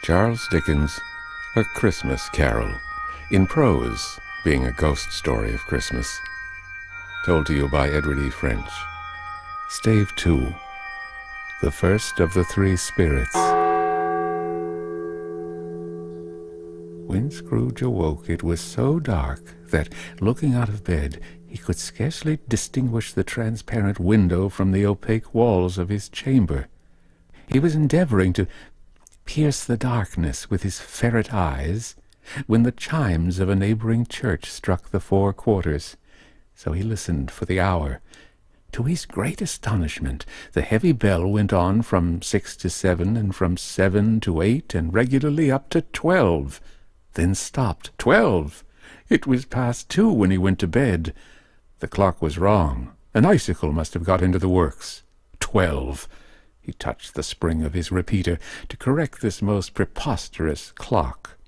Charles Dickens' A Christmas Carol, in prose, being a ghost story of Christmas. Told to you by Edward E. French. Stave 2, the first of the three spirits. When Scrooge awoke, it was so dark that, looking out of bed, he could scarcely distinguish the transparent window from the opaque walls of his chamber. He was endeavoring to pierce the darkness with his ferret eyes when the chimes of a neighboring church struck the 4 quarters. So he listened for the hour. To his great astonishment, the heavy bell went on from 6 to 7, and from 7 to 8, and regularly up to 12, then stopped. 12! It was past 2 when he went to bed. The clock was wrong. An icicle must have got into the works. 12! He touched the spring of his repeater to correct this most preposterous clock.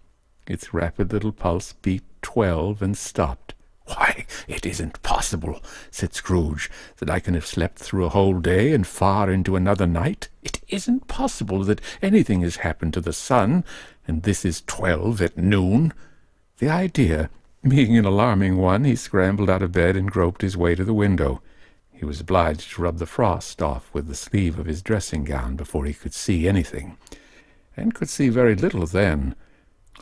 Its rapid little pulse beat 12 and stopped. "Why, it isn't possible," said Scrooge, "that I can have slept through a whole day and far into another night. It isn't possible that anything has happened to the sun, and this is 12 at noon." The idea being an alarming one, he scrambled out of bed and groped his way to the window. He was obliged to rub the frost off with the sleeve of his dressing-gown before he could see anything, and could see very little then.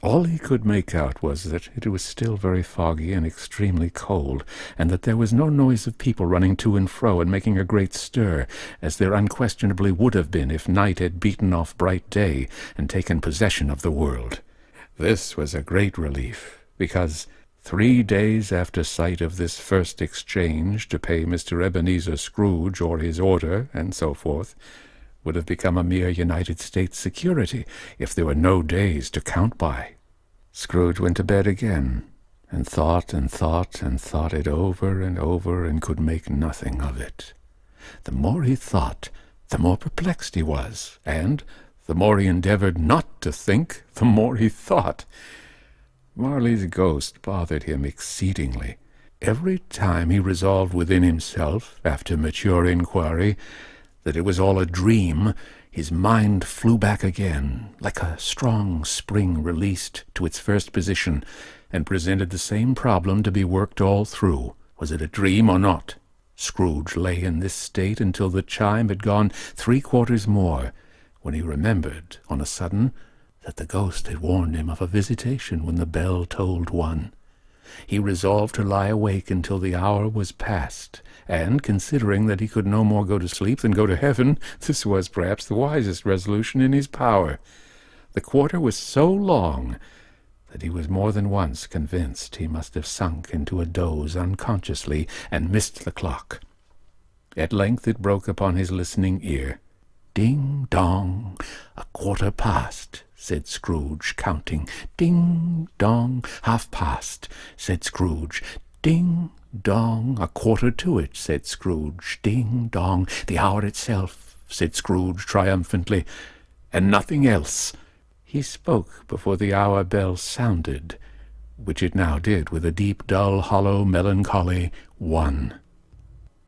All he could make out was that it was still very foggy and extremely cold, and that there was no noise of people running to and fro and making a great stir, as there unquestionably would have been if night had beaten off bright day and taken possession of the world. This was a great relief, because 3 days after sight of this first exchange to pay Mr. Ebenezer Scrooge or his order, and so forth, would have become a mere United States security if there were no days to count by. Scrooge went to bed again, and thought and thought and thought it over and over, and could make nothing of it. The more he thought, the more perplexed he was, and the more he endeavored not to think, the more he thought. Marley's ghost bothered him exceedingly. Every time he resolved within himself, after mature inquiry, that it was all a dream, his mind flew back again, like a strong spring released to its first position, and presented the same problem to be worked all through. Was it a dream or not? Scrooge lay in this state until the chime had gone 3 quarters more, when he remembered, on a sudden, that the ghost had warned him of a visitation when the bell tolled 1. He resolved to lie awake until the hour was past, and, considering that he could no more go to sleep than go to heaven, this was perhaps the wisest resolution in his power. The quarter was so long that he was more than once convinced he must have sunk into a doze unconsciously and missed the clock. At length it broke upon his listening ear. "Ding-dong, 1/4 past," said Scrooge, counting. "Ding-dong, 1/2 past," said Scrooge. "Ding-dong, 1/4 to it," said Scrooge. "Ding-dong, the hour itself," said Scrooge triumphantly, "and nothing else." He spoke before the hour bell sounded, which it now did with a deep, dull, hollow, melancholy 1.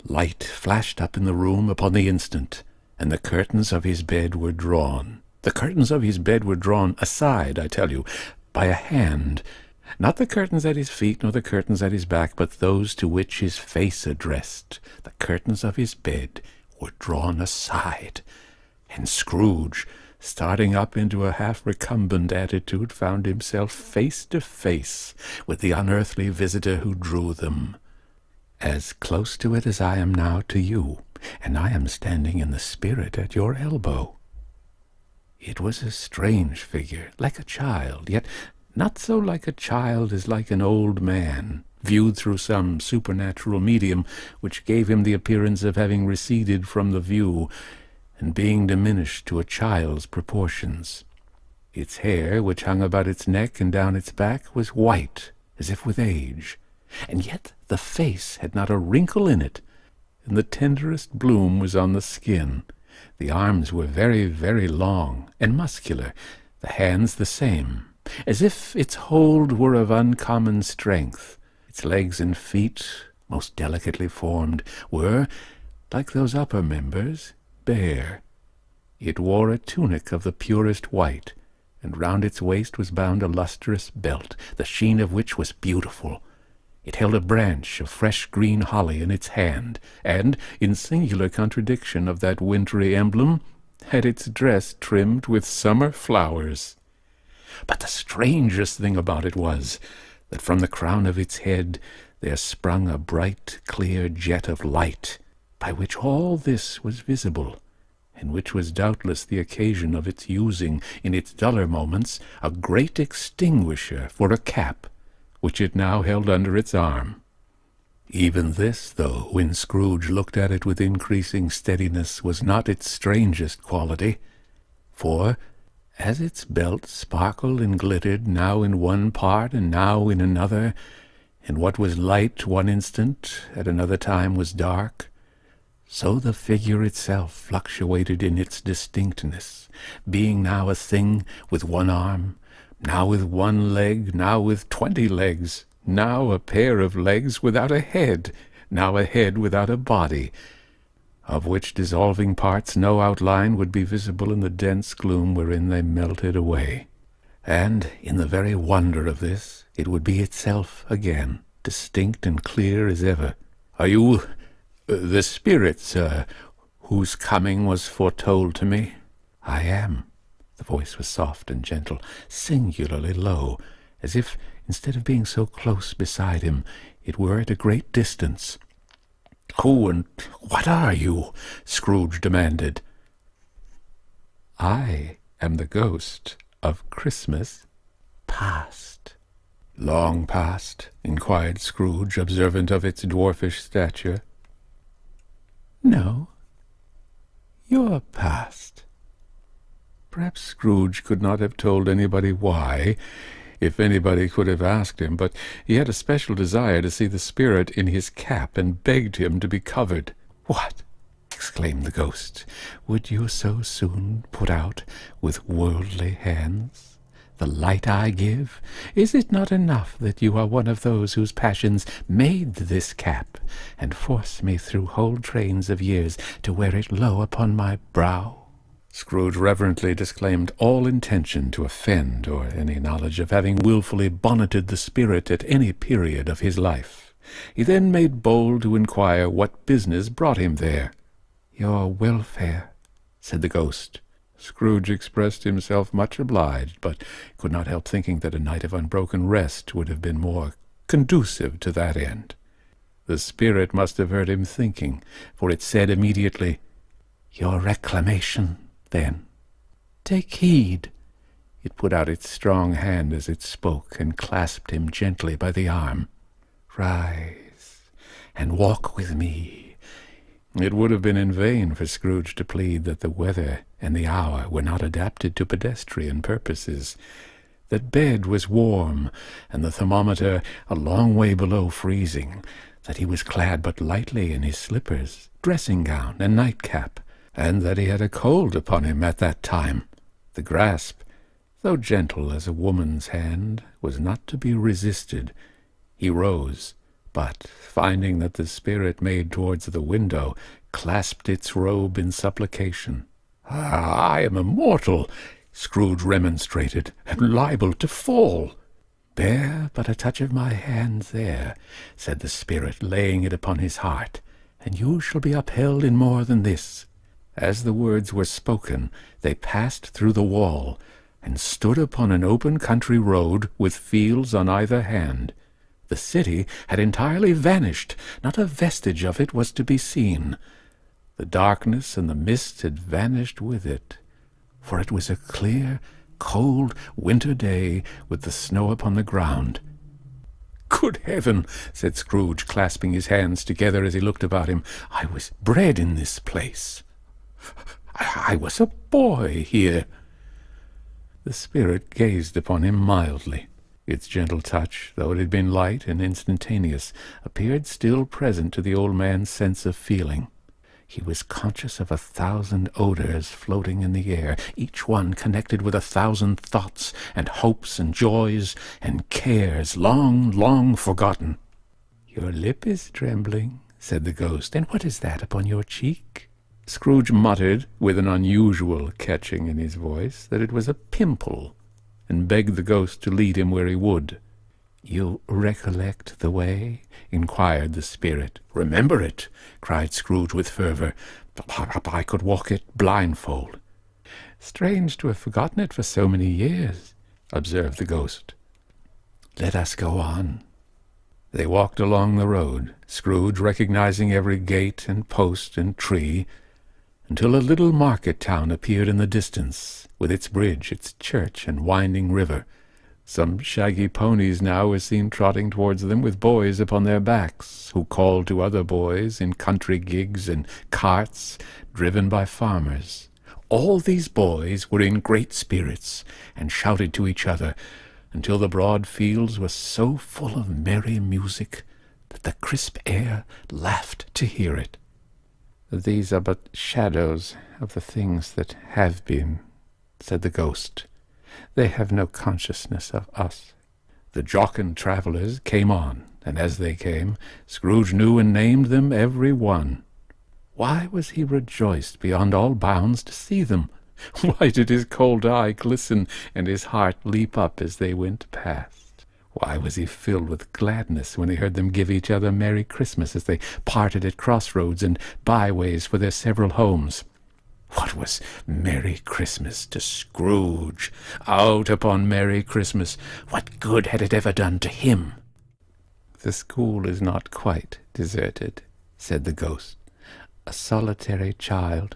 Light flashed up in the room upon the instant, and the curtains of his bed were drawn. The curtains of his bed were drawn aside, I tell you, by a hand. Not the curtains at his feet, nor the curtains at his back, but those to which his face addressed. The curtains of his bed were drawn aside, and Scrooge, starting up into a half-recumbent attitude, found himself face to face with the unearthly visitor who drew them. As close to it as I am now to you, and I am standing in the spirit at your elbow. It was a strange figure, like a child, yet not so like a child as like an old man, viewed through some supernatural medium which gave him the appearance of having receded from the view, and being diminished to a child's proportions. Its hair, which hung about its neck and down its back, was white, as if with age, and yet the face had not a wrinkle in it, and the tenderest bloom was on the skin. The arms were very, very long and muscular, the hands the same, as if its hold were of uncommon strength. Its legs and feet, most delicately formed, were, like those upper members, bare. It wore a tunic of the purest white, and round its waist was bound a lustrous belt, the sheen of which was beautiful. It held a branch of fresh green holly in its hand, and, in singular contradiction of that wintry emblem, had its dress trimmed with summer flowers. But the strangest thing about it was, that from the crown of its head there sprung a bright, clear jet of light, by which all this was visible, and which was doubtless the occasion of its using, in its duller moments, a great extinguisher for a cap, which it now held under its arm. Even this, though, when Scrooge looked at it with increasing steadiness, was not its strangest quality, for, as its belt sparkled and glittered now in one part and now in another, and what was light one instant at another time was dark, so the figure itself fluctuated in its distinctness, being now a thing with one arm, now with one leg, now with 20 legs, now a pair of legs without a head, now a head without a body, of which dissolving parts no outline would be visible in the dense gloom wherein they melted away. And, in the very wonder of this, it would be itself again, distinct and clear as ever. "Are you the spirit, sir, whose coming was foretold to me?" "I am." The voice was soft and gentle, singularly low, as if, instead of being so close beside him, it were at a great distance. "Who and what are you?" Scrooge demanded. "I am the ghost of Christmas past." "Long past?" inquired Scrooge, observant of its dwarfish stature. "No, your past." Perhaps Scrooge could not have told anybody why, if anybody could have asked him, but he had a special desire to see the spirit in his cap, and begged him to be covered. "What!" exclaimed the ghost, "would you so soon put out with worldly hands the light I give? Is it not enough that you are one of those whose passions made this cap, and force me through whole trains of years to wear it low upon my brow?" Scrooge reverently disclaimed all intention to offend, or any knowledge of having wilfully bonneted the spirit at any period of his life. He then made bold to inquire what business brought him there. "Your welfare," said the ghost. Scrooge expressed himself much obliged, but could not help thinking that a night of unbroken rest would have been more conducive to that end. The spirit must have heard him thinking, for it said immediately, "Your reclamation, then. Take heed." It put out its strong hand as it spoke, and clasped him gently by the arm. "Rise, and walk with me." It would have been in vain for Scrooge to plead that the weather and the hour were not adapted to pedestrian purposes, that bed was warm, and the thermometer a long way below freezing, that he was clad but lightly in his slippers, dressing-gown, and nightcap, and that he had a cold upon him at that time. The grasp, though gentle as a woman's hand, was not to be resisted. He rose, but, finding that the spirit made towards the window, clasped its robe in supplication. I am immortal," Scrooge remonstrated, "and liable to fall." "Bear but a touch of my hand there," said the spirit, laying it upon his heart, "and you shall be upheld in more than this." As the words were spoken, they passed through the wall, and stood upon an open country road with fields on either hand. The city had entirely vanished. Not a vestige of it was to be seen. The darkness and the mist had vanished with it, for it was a clear, cold winter day with the snow upon the ground. "Good heaven!" said Scrooge, clasping his hands together as he looked about him. "I was bred in this place. I was a boy here." The spirit gazed upon him mildly. Its gentle touch, though it had been light and instantaneous, appeared still present to the old man's sense of feeling. He was conscious of 1,000 odors floating in the air, each one connected with 1,000 thoughts and hopes and joys and cares long, long forgotten. "Your lip is trembling," said the ghost. "And what is that upon your cheek?" Scrooge muttered, with an unusual catching in his voice, that it was a pimple, and begged the ghost to lead him where he would. "You recollect the way?" inquired the spirit. "Remember it!" cried Scrooge with fervour. "I could walk it blindfold." "Strange to have forgotten it for so many years," observed the ghost. "Let us go on." They walked along the road, Scrooge recognizing every gate and post and tree, until a little market town appeared in the distance, with its bridge, its church, and winding river. Some shaggy ponies now were seen trotting towards them with boys upon their backs, who called to other boys in country gigs and carts driven by farmers. All these boys were in great spirits, and shouted to each other, until the broad fields were so full of merry music that the crisp air laughed to hear it. "These are but shadows of the things that have been," said the ghost. "They have no consciousness of us." The jocund travellers came on, and as they came, Scrooge knew and named them every one. Why was he rejoiced beyond all bounds to see them? Why did his cold eye glisten and his heart leap up as they went past? Why was he filled with gladness when he heard them give each other Merry Christmas as they parted at crossroads and byways for their several homes? What was Merry Christmas to Scrooge? Out upon Merry Christmas! What good had it ever done to him? "The school is not quite deserted," said the ghost. "A solitary child,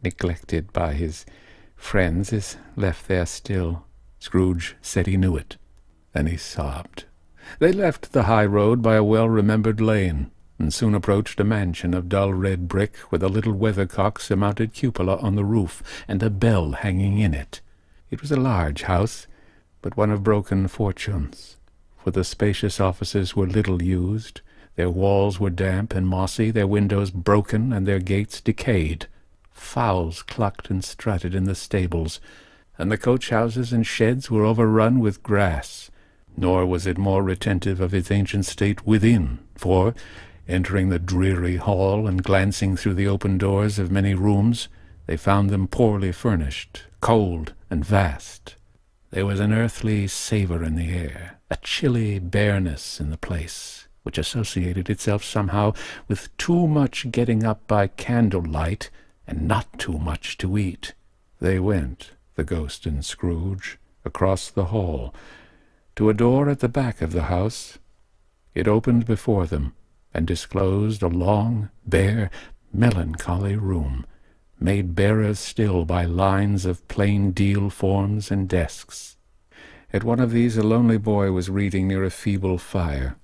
neglected by his friends, is left there still." Scrooge said he knew it. Then he sobbed. They left the high road by a well-remembered lane, and soon approached a mansion of dull red brick with a little weathercock-surmounted cupola on the roof and a bell hanging in it. It was a large house, but one of broken fortunes, for the spacious offices were little used, their walls were damp and mossy, their windows broken, and their gates decayed. Fowls clucked and strutted in the stables, and the coach-houses and sheds were overrun with grass. Nor was it more retentive of its ancient state within, for, entering the dreary hall and glancing through the open doors of many rooms, they found them poorly furnished, cold, and vast. There was an earthly savour in the air, a chilly bareness in the place, which associated itself somehow with too much getting up by candlelight and not too much to eat. They went, the ghost and Scrooge, across the hall, to a door at the back of the house. It opened before them, and disclosed a long, bare, melancholy room, made barer still by lines of plain deal forms and desks. At one of these a lonely boy was reading near a feeble fire,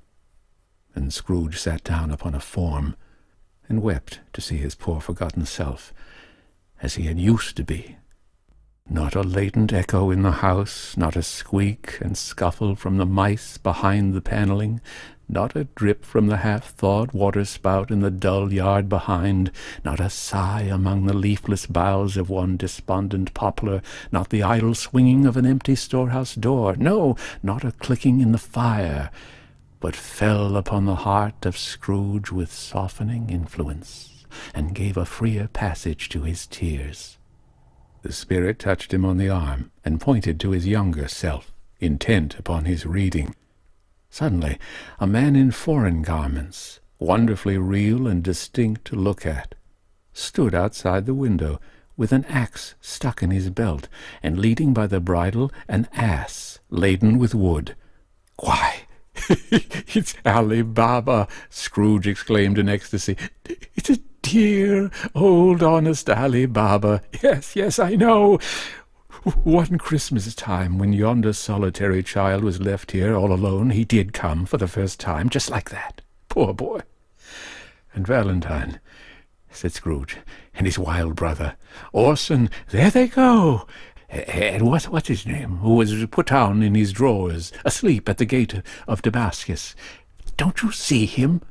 and Scrooge sat down upon a form, and wept to see his poor forgotten self, as he had used to be. Not a latent echo in the house, not a squeak and scuffle from the mice behind the panelling, not a drip from the half-thawed water-spout in the dull yard behind, not a sigh among the leafless boughs of one despondent poplar, not the idle swinging of an empty storehouse door, no, not a clicking in the fire, but fell upon the heart of Scrooge with softening influence, and gave a freer passage to his tears. The spirit touched him on the arm, and pointed to his younger self, intent upon his reading. Suddenly, a man in foreign garments, wonderfully real and distinct to look at, stood outside the window, with an axe stuck in his belt, and leading by the bridle an ass laden with wood. "Why, it's Ali Baba!" Scrooge exclaimed in ecstasy. "It's a dear, old, honest Ali Baba. Yes, I know. One Christmas time, when yonder solitary child was left here all alone, he did come for the first time, just like that. Poor boy. And Valentine," said Scrooge, "and his wild brother, Orson, there they go. And what's his name, who was put down in his drawers, asleep at the gate of Damascus. Don't you see him?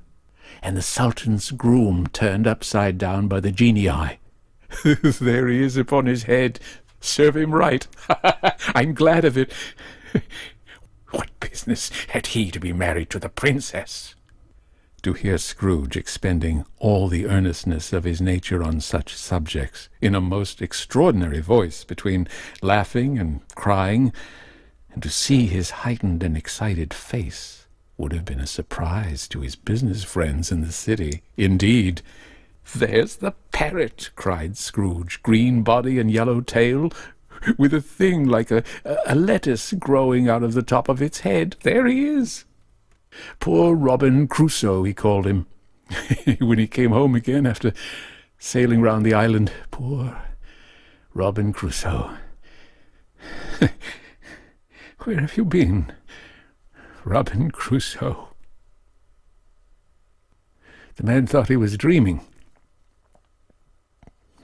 And the Sultan's groom turned upside down by the genii. There he is upon his head. Serve him right. I'm glad of it. What business had he to be married to the princess?" To hear Scrooge expending all the earnestness of his nature on such subjects, in a most extraordinary voice, between laughing and crying, and to see his heightened and excited face would have been a surprise to his business friends in the city. Indeed, "There's the parrot," cried Scrooge, "green body and yellow tail, with a thing like a lettuce growing out of the top of its head. There he is. Poor Robin Crusoe, he called him, when he came home again after sailing round the island. Poor Robin Crusoe. Where have you been, Robin Crusoe?" The man thought he was dreaming,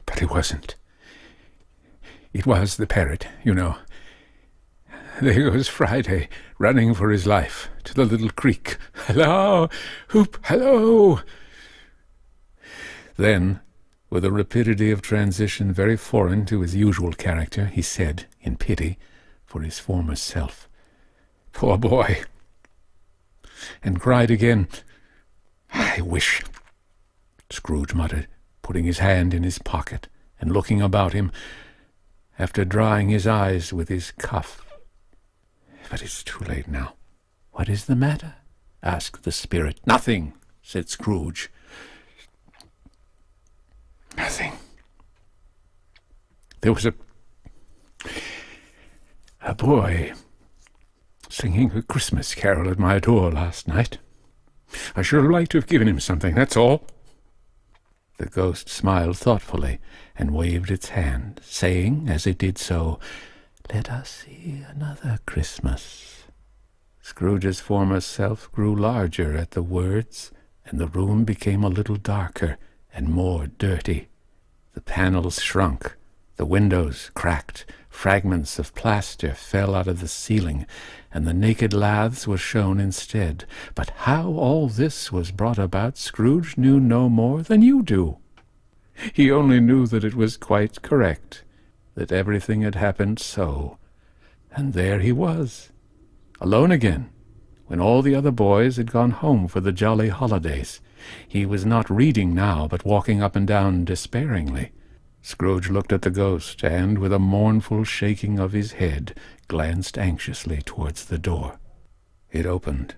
but he wasn't. It was the parrot, you know. There goes Friday, running for his life to the little creek. "Hello! Hoop! Hello!" Then, with a rapidity of transition very foreign to his usual character, he said, in pity for his former self, "Poor boy," and cried again. "I wish," Scrooge muttered, putting his hand in his pocket and looking about him, after drying his eyes with his cuff. "But it's too late now." "What is the matter?" asked the spirit. "Nothing," said Scrooge. "Nothing. There was a boy singing a Christmas carol at my door last night. I should have liked to have given him something, that's all." The ghost smiled thoughtfully and waved its hand, saying, as it did so, "Let us see another Christmas." Scrooge's former self grew larger at the words, and the room became a little darker and more dirty. The panels shrunk, the windows cracked, fragments of plaster fell out of the ceiling, and the naked laths were shown instead. But how all this was brought about, Scrooge knew no more than you do. He only knew that it was quite correct, that everything had happened so, and there he was, alone again, when all the other boys had gone home for the jolly holidays. He was not reading now, but walking up and down despairingly. Scrooge looked at the ghost, and, with a mournful shaking of his head, glanced anxiously towards the door. It opened,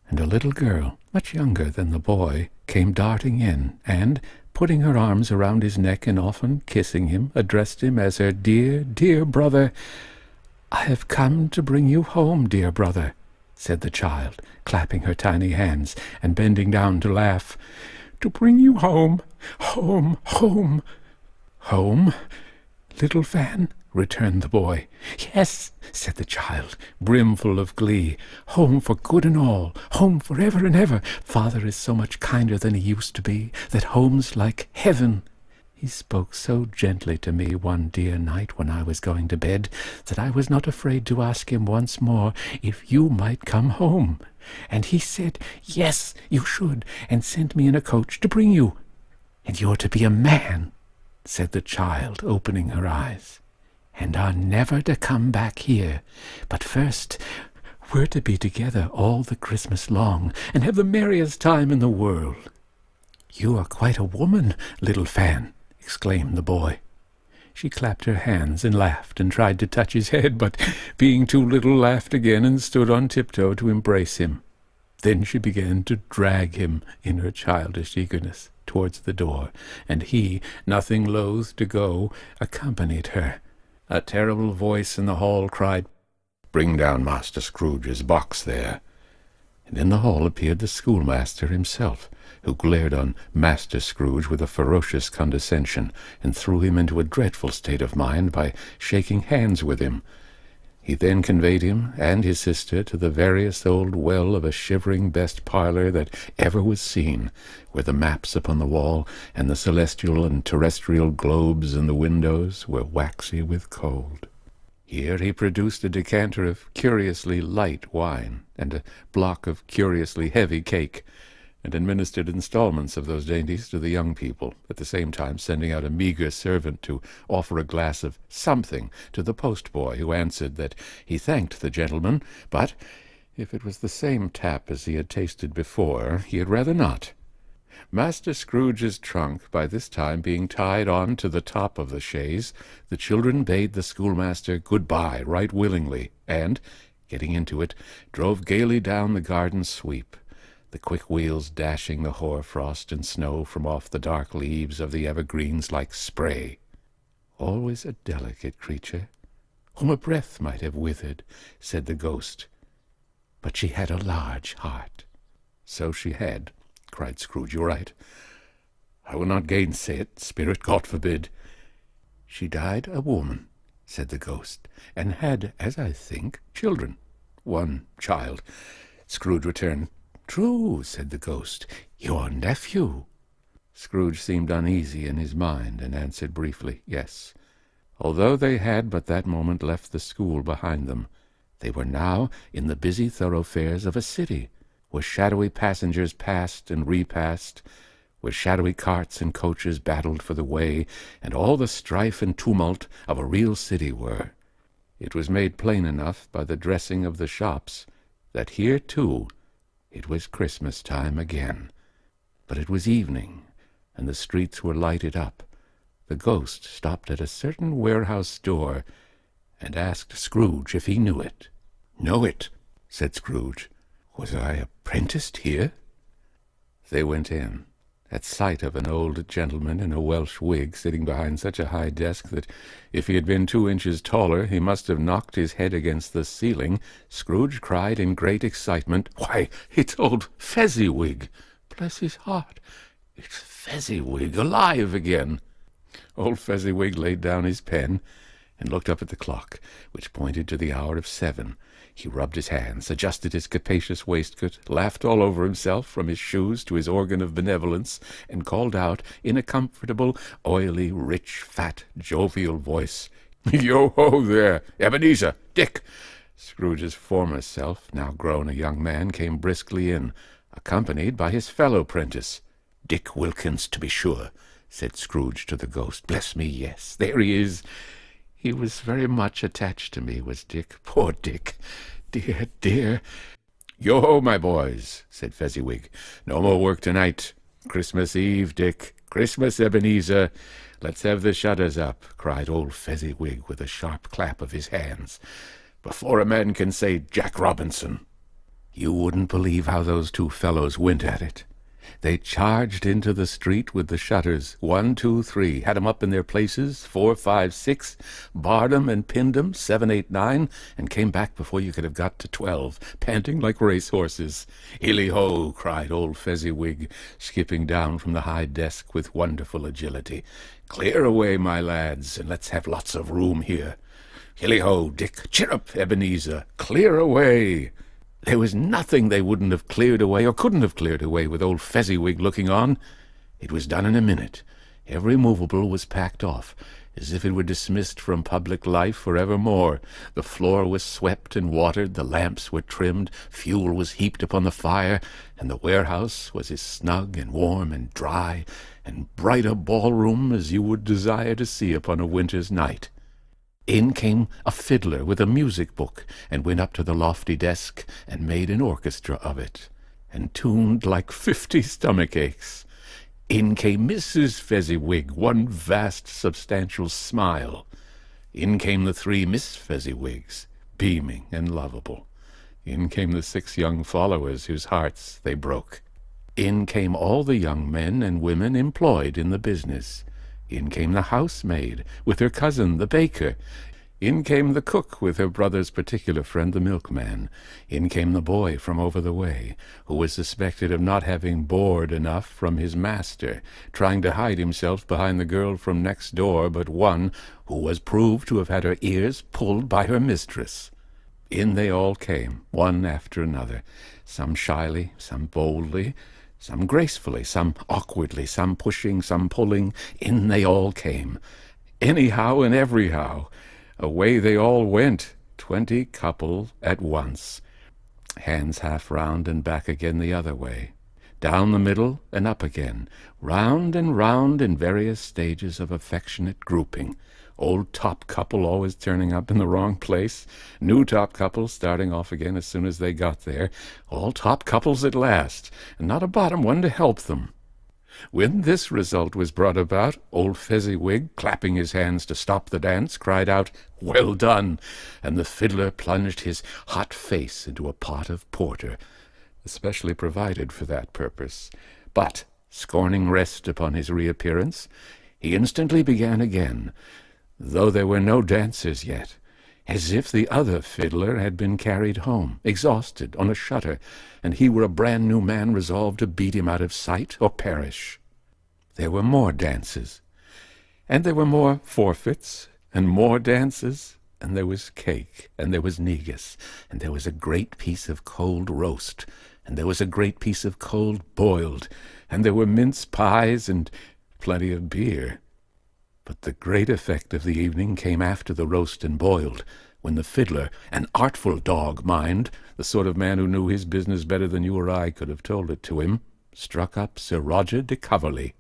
and a little girl, much younger than the boy, came darting in, and, putting her arms around his neck and often kissing him, addressed him as her dear, dear brother. "I have come to bring you home, dear brother," said the child, clapping her tiny hands and bending down to laugh. "To bring you home, home, home." "Home, little Fan?" returned the boy. "Yes," said the child, brimful of glee. "Home for good and all, home for ever and ever. Father is so much kinder than he used to be, that home's like heaven. He spoke so gently to me one dear night when I was going to bed, that I was not afraid to ask him once more if you might come home. And he said, yes, you should, and sent me in a coach to bring you. And you're to be a man," said the child, opening her eyes, "and are never to come back here. But first, we're to be together all the Christmas long, and have the merriest time in the world." "You are quite a woman, little Fan," exclaimed the boy. She clapped her hands and laughed and tried to touch his head, but, being too little, laughed again and stood on tiptoe to embrace him. Then she began to drag him, in her childish eagerness, towards the door, and he, nothing loath to go, accompanied her. A terrible voice in the hall cried, "Bring down Master Scrooge's box there." And in the hall appeared the schoolmaster himself, who glared on Master Scrooge with a ferocious condescension, and threw him into a dreadful state of mind by shaking hands with him. He then conveyed him and his sister to the veriest old well of a shivering best parlour that ever was seen, where the maps upon the wall and the celestial and terrestrial globes in the windows were waxy with cold. Here he produced a decanter of curiously light wine and a block of curiously heavy cake, and administered installments of those dainties to the young people, at the same time sending out a meagre servant to offer a glass of something to the post-boy, who answered that he thanked the gentleman, but, if it was the same tap as he had tasted before, he had rather not. Master Scrooge's trunk by this time being tied on to the top of the chaise, the children bade the schoolmaster good-bye right willingly, and, getting into it, drove gaily down the garden sweep, the quick wheels dashing the hoar-frost and snow from off the dark leaves of the evergreens like spray. Always a delicate creature, whom a breath might have withered, said the ghost. But she had a large heart. So she had, cried Scrooge. You're right. I will not gainsay it, spirit, God forbid. She died a woman, said the ghost, and had, as I think, children. One child. Scrooge returned. True, said the ghost. Your nephew. Scrooge seemed uneasy in his mind, and answered briefly, yes. Although they had but that moment left the school behind them, they were now in the busy thoroughfares of a city, where shadowy passengers passed and repassed, where shadowy carts and coaches battled for the way, and all the strife and tumult of a real city were. It was made plain enough by the dressing of the shops that here, too, it was Christmas time again. But it was evening, and the streets were lighted up. The ghost stopped at a certain warehouse door and asked Scrooge if he knew it. Know it, said Scrooge. Was I apprenticed here? They went in, at sight of an old gentleman in a Welsh wig sitting behind such a high desk that if he had been 2 inches taller he must have knocked his head against the ceiling. Scrooge cried in great excitement, Why, it's old Fezziwig! Bless his heart, it's Fezziwig alive again! Old Fezziwig laid down his pen and looked up at the clock, which pointed to the hour of 7. He rubbed his hands, adjusted his capacious waistcoat, laughed all over himself from his shoes to his organ of benevolence, and called out in a comfortable, oily, rich, fat, jovial voice, Yo-ho there, Ebenezer, Dick! Scrooge's former self, now grown a young man, came briskly in, accompanied by his fellow prentice. Dick Wilkins, to be sure, said Scrooge to the ghost. Bless me, yes, there he is. He was very much attached to me, was Dick. Poor Dick. Dear, dear. Yo-ho, my boys, said Fezziwig. No more work tonight. Christmas Eve, Dick. Christmas, Ebenezer. Let's have the shutters up, cried old Fezziwig with a sharp clap of his hands, before a man can say Jack Robinson. You wouldn't believe how those 2 fellows went at it. They charged into the street with the shutters, 1, 2, 3, had 'em up in their places, 4, 5, 6, barred 'em and pinned 'em, 7, 8, 9, and came back before you could have got to 12, panting like racehorses. Hilly-ho, cried old Fezziwig, skipping down from the high desk with wonderful agility. Clear away, my lads, and let's have lots of room here. Hilly-ho, Dick, chirrup, Ebenezer, clear away. There was nothing they wouldn't have cleared away, or couldn't have cleared away, with old Fezziwig looking on. It was done in a minute. Every movable was packed off, as if it were dismissed from public life for evermore. The floor was swept and watered, the lamps were trimmed, fuel was heaped upon the fire, and the warehouse was as snug and warm and dry and bright a ballroom as you would desire to see upon a winter's night. In came a fiddler with a music-book, and went up to the lofty desk, and made an orchestra of it, and tuned like 50 stomach-aches. In came Mrs. Fezziwig, one vast substantial smile. In came the 3 Miss Fezziwigs, beaming and lovable. In came the 6 young followers whose hearts they broke. In came all the young men and women employed in the business. In came the housemaid, with her cousin, the baker. In came the cook, with her brother's particular friend, the milkman. In came the boy from over the way, who was suspected of not having board enough from his master, trying to hide himself behind the girl from next door but one, who was proved to have had her ears pulled by her mistress. In they all came, one after another, some shyly, some boldly, some gracefully, some awkwardly, some pushing, some pulling. In they all came. Anyhow and everyhow. Away they all went, 20 couple at once. Hands half round and back again the other way. Down the middle and up again. Round and round in various stages of affectionate grouping. Old top couple always turning up in the wrong place. New top couple starting off again as soon as they got there. All top couples at last, and not a bottom one to help them. When this result was brought about, old Fezziwig, clapping his hands to stop the dance, cried out, "Well done!" and the fiddler plunged his hot face into a pot of porter, especially provided for that purpose. But, scorning rest upon his reappearance, he instantly began again, though there were no dancers yet, as if the other fiddler had been carried home, exhausted, on a shutter, and he were a brand-new man resolved to beat him out of sight or perish. There were more dances, and there were more forfeits, and more dances, and there was cake, and there was negus, and there was a great piece of cold roast, and there was a great piece of cold boiled, and there were mince pies and plenty of beer. But the great effect of the evening came after the roast and boiled, when the fiddler, an artful dog, mind, the sort of man who knew his business better than you or I could have told it to him, struck up Sir Roger de Coverley.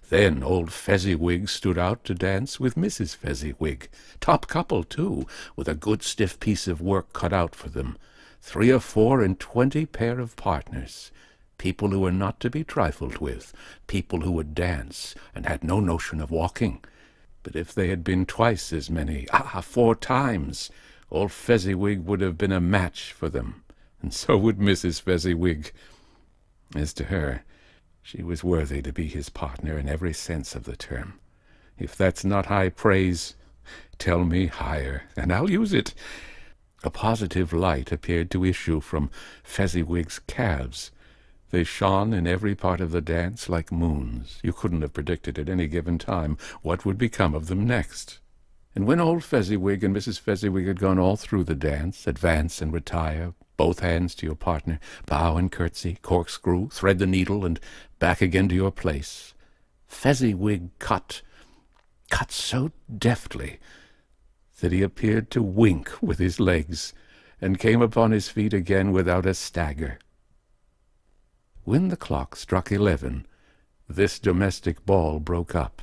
Then old Fezziwig stood out to dance with Mrs. Fezziwig, top couple too, with a good stiff piece of work cut out for them, 3 or 4 and 20 pair of partners, people who were not to be trifled with, people who would dance and had no notion of walking. But if they had been twice as many, 4 times, old Fezziwig would have been a match for them, and so would Mrs. Fezziwig. As to her, she was worthy to be his partner in every sense of the term. If that's not high praise, tell me higher, and I'll use it. A positive light appeared to issue from Fezziwig's calves. They shone in every part of the dance like moons. You couldn't have predicted at any given time what would become of them next. And when old Fezziwig and Mrs. Fezziwig had gone all through the dance, advance and retire, both hands to your partner, bow and curtsy, corkscrew, thread the needle, and back again to your place, Fezziwig cut so deftly that he appeared to wink with his legs, and came upon his feet again without a stagger. When the clock struck 11, this domestic ball broke up.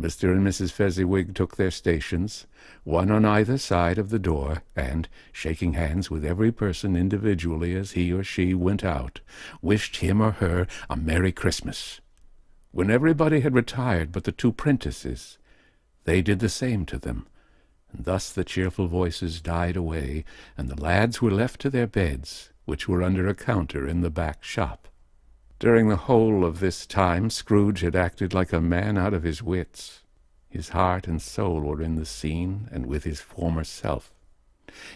Mr. and Mrs. Fezziwig took their stations, one on either side of the door, and, shaking hands with every person individually as he or she went out, wished him or her a Merry Christmas. When everybody had retired but the 2 prentices, they did the same to them, and thus the cheerful voices died away, and the lads were left to their beds, which were under a counter in the back shop. During the whole of this time Scrooge had acted like a man out of his wits. His heart and soul were in the scene and with his former self.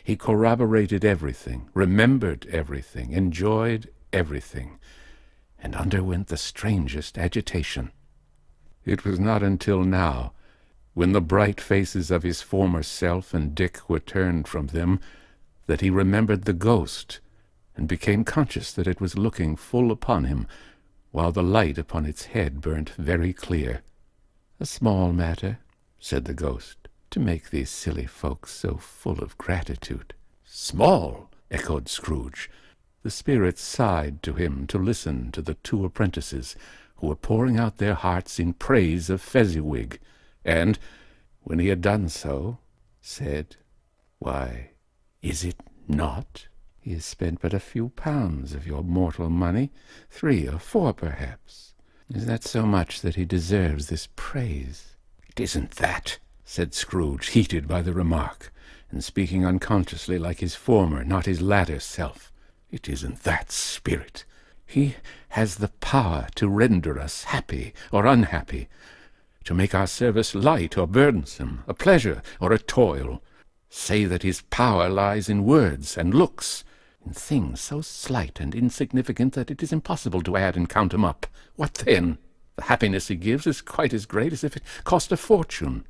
He corroborated everything, remembered everything, enjoyed everything, and underwent the strangest agitation. It was not until now, when the bright faces of his former self and Dick were turned from them, that he remembered the ghost, and became conscious that it was looking full upon him, while the light upon its head burnt very clear. "A small matter," said the ghost, "to make these silly folks so full of gratitude." "Small!" echoed Scrooge. The spirit sighed to him to listen to the 2 apprentices, who were pouring out their hearts in praise of Fezziwig, and, when he had done so, said, "Why, is it not? He has spent but a few pounds of your mortal money, 3 or 4 perhaps. Is that so much that he deserves this praise?" "It isn't that," said Scrooge, heated by the remark, and speaking unconsciously like his former, not his latter self. "It isn't that, Spirit. He has the power to render us happy or unhappy, to make our service light or burdensome, a pleasure or a toil. Say that his power lies in words and looks, in things so slight and insignificant that it is impossible to add and count 'em up. What then? The happiness he gives is quite as great as if it cost a fortune."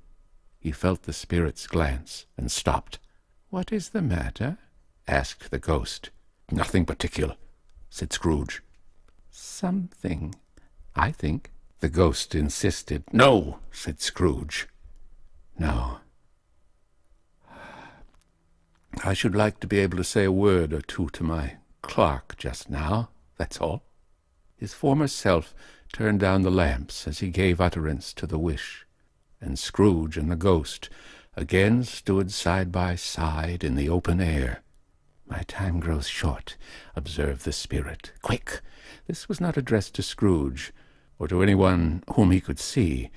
He felt the spirit's glance, and stopped. "What is the matter?" asked the ghost. "Nothing particular," said Scrooge. "Something, I think," the ghost insisted. "No," said Scrooge. "No. I should like to be able to say a word or 2 to my clerk just now, that's all." His former self turned down the lamps as he gave utterance to the wish, and Scrooge and the ghost again stood side by side in the open air. "My time grows short," observed the spirit. "Quick!" This was not addressed to Scrooge, or to anyone whom he could see,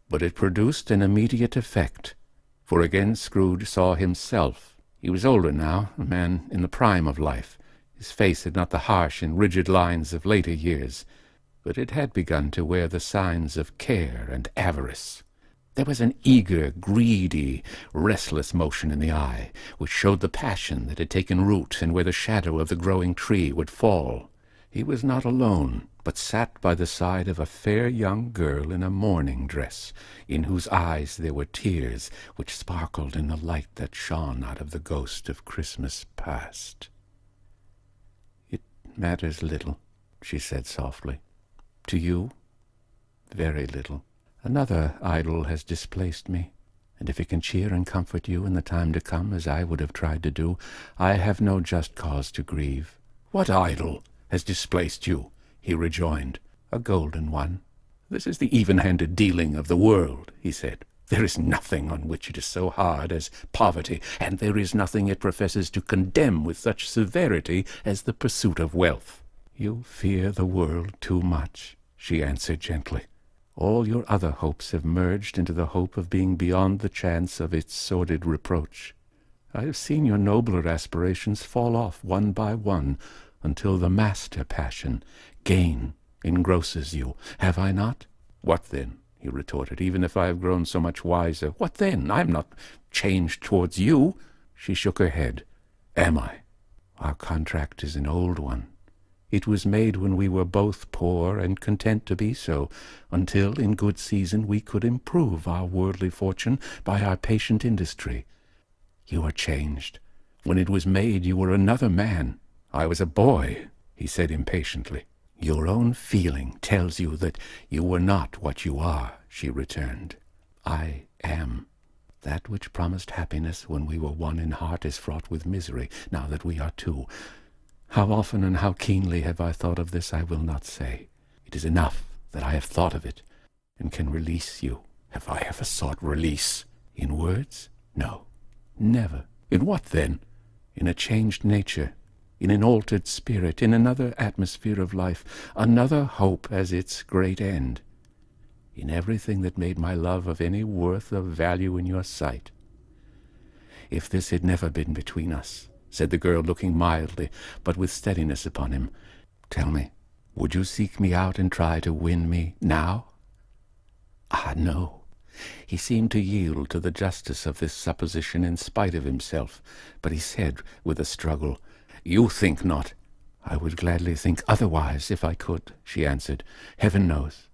but it produced an immediate effect, for again Scrooge saw himself. He was older now, a man in the prime of life. His face had not the harsh and rigid lines of later years, but it had begun to wear the signs of care and avarice. There was an eager, greedy, restless motion in the eye, which showed the passion that had taken root and where the shadow of the growing tree would fall. He was not alone, but sat by the side of a fair young girl in a mourning dress, in whose eyes there were tears which sparkled in the light that shone out of the ghost of Christmas past. "It matters little," she said softly. "To you, very little. Another idol has displaced me, and if it can cheer and comfort you in the time to come, as I would have tried to do, I have no just cause to grieve." "What idol has displaced you?" he rejoined. "A golden one. This is the even-handed dealing of the world," he said. "There is nothing on which it is so hard as poverty, and there is nothing it professes to condemn with such severity as the pursuit of wealth." "You fear the world too much," she answered gently. "All your other hopes have merged into the hope of being beyond the chance of its sordid reproach. I have seen your nobler aspirations fall off one by one, until the master passion, gain, engrosses you. Have I not?" "What then?" he retorted. "Even if I have grown so much wiser, what then? I am not changed towards you." She shook her head. "Am I?" "Our contract is an old one. It was made when we were both poor and content to be so, until in good season we could improve our worldly fortune by our patient industry. You are changed. When it was made you were another man. I was a boy," he said impatiently. "Your own feeling tells you that you were not what you are," she returned. "I am. That which promised happiness when we were one in heart is fraught with misery, now that we are two. How often and how keenly have I thought of this, I will not say. It is enough that I have thought of it, and can release you." "Have I ever sought release?" "In words? No, never." "In what, then?" "In a changed nature, in an altered spirit, in another atmosphere of life, another hope as its great end. In everything that made my love of any worth of value in your sight. If this had never been between us," said the girl, looking mildly, but with steadiness upon him, "tell me, would you seek me out and try to win me now?" Ah, no. He seemed to yield to the justice of this supposition in spite of himself, but he said with a struggle, "You think not." "I would gladly think otherwise if I could," she answered. "Heaven knows.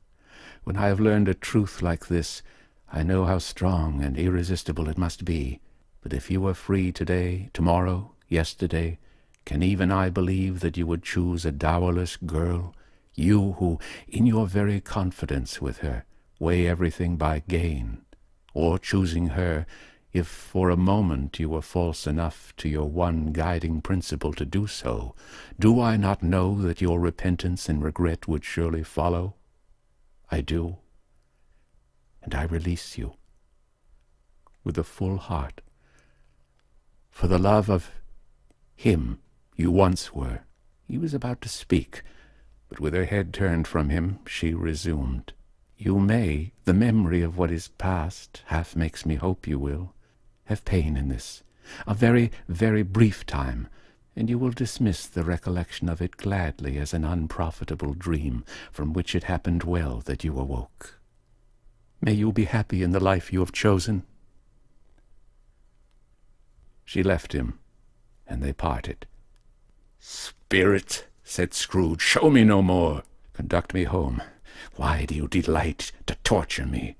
When I have learned a truth like this, I know how strong and irresistible it must be. But if you were free today, tomorrow, yesterday, can even I believe that you would choose a dowerless girl, you who, in your very confidence with her, weigh everything by gain, or choosing her, if for a moment you were false enough to your one guiding principle to do so, do I not know that your repentance and regret would surely follow? I do, and I release you, with a full heart, for the love of him you once were." He was about to speak, but with her head turned from him, she resumed. "You may, the memory of what is past half makes me hope you will, have pain in this, a very, very brief time, and you will dismiss the recollection of it gladly as an unprofitable dream from which it happened well that you awoke. May you be happy in the life you have chosen." She left him, and they parted. "Spirit," said Scrooge, "show me no more. Conduct me home. Why do you delight to torture me?"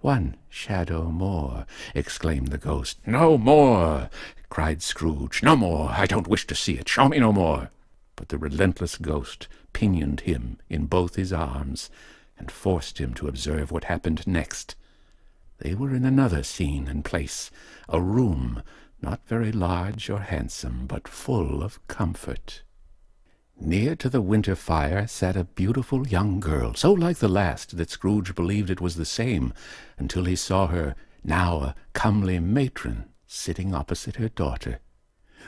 "One shadow more," exclaimed the ghost. "No more!" cried Scrooge. "No more! I don't wish to see it. Show me no more!" But the relentless ghost pinioned him in both his arms, and forced him to observe what happened next. They were in another scene and place, a room, not very large or handsome, but full of comfort. Near to the winter fire sat a beautiful young girl, so like the last that Scrooge believed it was the same, until he saw her, now a comely matron, sitting opposite her daughter.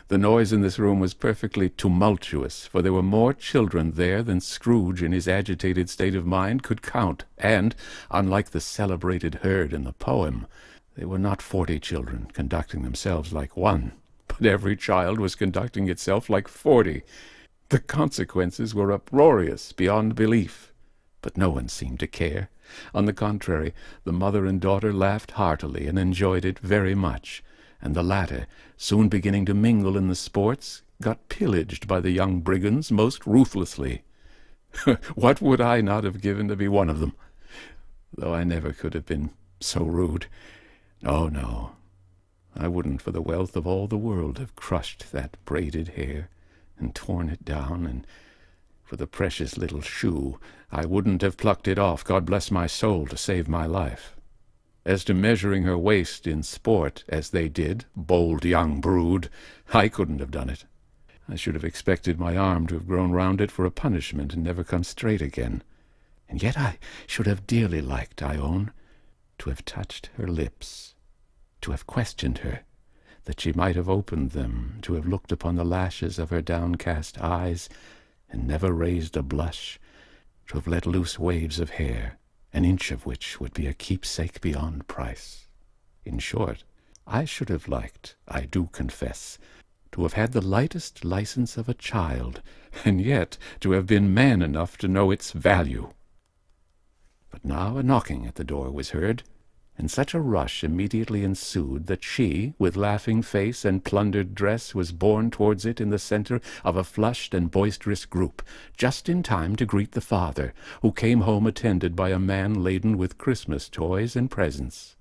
The noise in this room was perfectly tumultuous, for there were more children there than Scrooge in his agitated state of mind could count, and, unlike the celebrated herd in the poem, they were not 40 children conducting themselves like one, but every child was conducting itself like 40. The consequences were uproarious beyond belief, but no one seemed to care. On the contrary, the mother and daughter laughed heartily and enjoyed it very much, and the latter, soon beginning to mingle in the sports, got pillaged by the young brigands most ruthlessly. What would I not have given to be one of them? Though I never could have been so rude. Oh, no, I wouldn't for the wealth of all the world have crushed that braided hair and torn it down, and for the precious little shoe, I wouldn't have plucked it off, God bless my soul, to save my life. As to measuring her waist in sport, as they did, bold young brood, I couldn't have done it. I should have expected my arm to have grown round it for a punishment and never come straight again. And yet I should have dearly liked, I own, to have touched her lips, to have questioned her, that she might have opened them, to have looked upon the lashes of her downcast eyes, and never raised a blush, to have let loose waves of hair, an inch of which would be a keepsake beyond price. In short, I should have liked, I do confess, to have had the lightest license of a child, and yet to have been man enough to know its value. But now a knocking at the door was heard, and such a rush immediately ensued that she, with laughing face and plundered dress, was borne towards it in the centre of a flushed and boisterous group, just in time to greet the father, who came home attended by a man laden with Christmas toys and presents.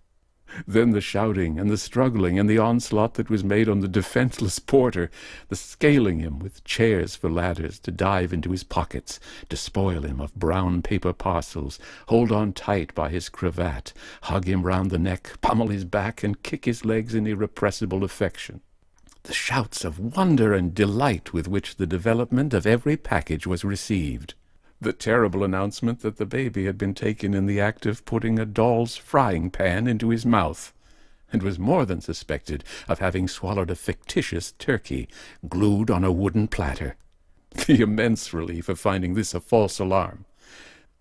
Then the shouting and the struggling and the onslaught that was made on the defenceless porter, the scaling him with chairs for ladders to dive into his pockets, despoil him of brown paper parcels, hold on tight by his cravat, hug him round the neck, pummel his back, and kick his legs in irrepressible affection. The shouts of wonder and delight with which the development of every package was received. The terrible announcement that the baby had been taken in the act of putting a doll's frying-pan into his mouth, and was more than suspected of having swallowed a fictitious turkey glued on a wooden platter. The immense relief of finding this a false alarm.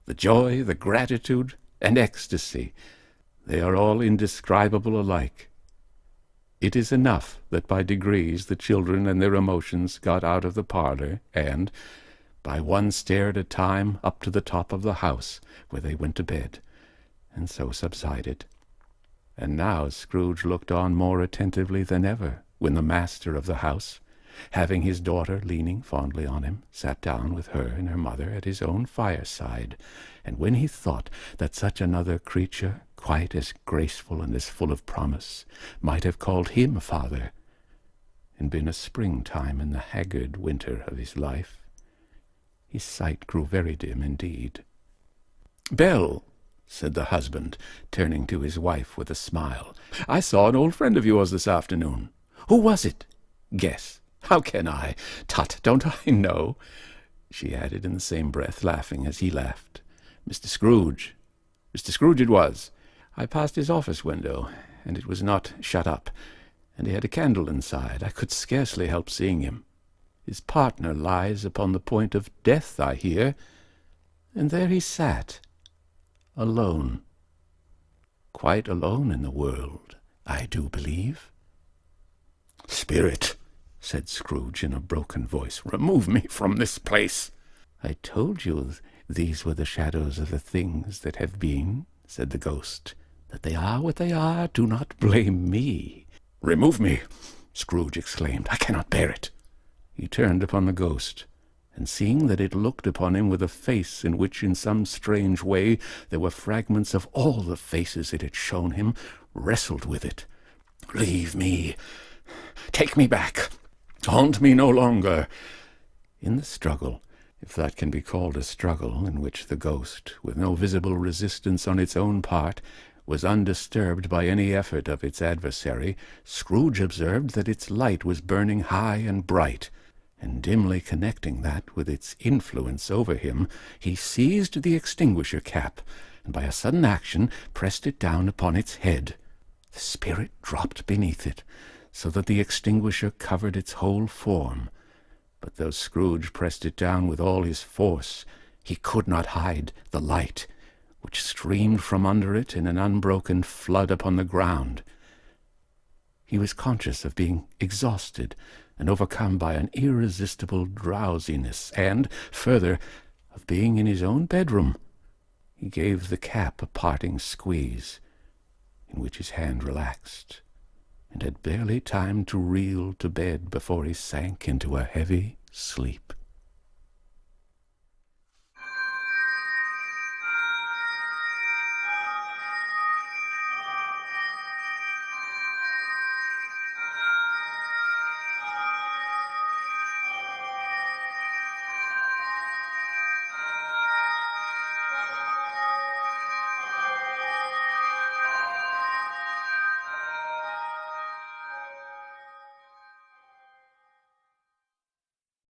The joy, the gratitude, and ecstasy, they are all indescribable alike. It is enough that by degrees the children and their emotions got out of the parlor, and, by one stair at a time, up to the top of the house, where they went to bed, and so subsided. And now Scrooge looked on more attentively than ever, when the master of the house, having his daughter leaning fondly on him, sat down with her and her mother at his own fireside, and when he thought that such another creature, quite as graceful and as full of promise, might have called him father, and been a springtime in the haggard winter of his life, his sight grew very dim indeed. "Belle," said the husband, turning to his wife with a smile, "I saw an old friend of yours this afternoon. Who was it? Guess. How can I? Tut, don't I know?" she added in the same breath, laughing as he laughed. "Mr. Scrooge. Mr. Scrooge it was. I passed his office window, and it was not shut up, and he had a candle inside. I could scarcely help seeing him. His partner lies upon the point of death, I hear, and there he sat, alone. Quite alone in the world, I do believe." "Spirit," said Scrooge in a broken voice, "remove me from this place." "I told you these were the shadows of the things that have been," said the ghost. "That they are what they are, do not blame me." "Remove me," Scrooge exclaimed. "I cannot bear it." He turned upon the ghost, and seeing that it looked upon him with a face in which in some strange way there were fragments of all the faces it had shown him, wrestled with it. "Leave me. Take me back. Haunt me no longer." In the struggle, if that can be called a struggle, in which the ghost, with no visible resistance on its own part, was undisturbed by any effort of its adversary, Scrooge observed that its light was burning high and bright, and dimly connecting that with its influence over him, he seized the extinguisher cap, and by a sudden action pressed it down upon its head. The spirit dropped beneath it, so that the extinguisher covered its whole form. But though Scrooge pressed it down with all his force, he could not hide the light, which streamed from under it in an unbroken flood upon the ground. He was conscious of being exhausted and overcome by an irresistible drowsiness, and, further, of being in his own bedroom. He gave the cap a parting squeeze, in which his hand relaxed, and had barely time to reel to bed before he sank into a heavy sleep.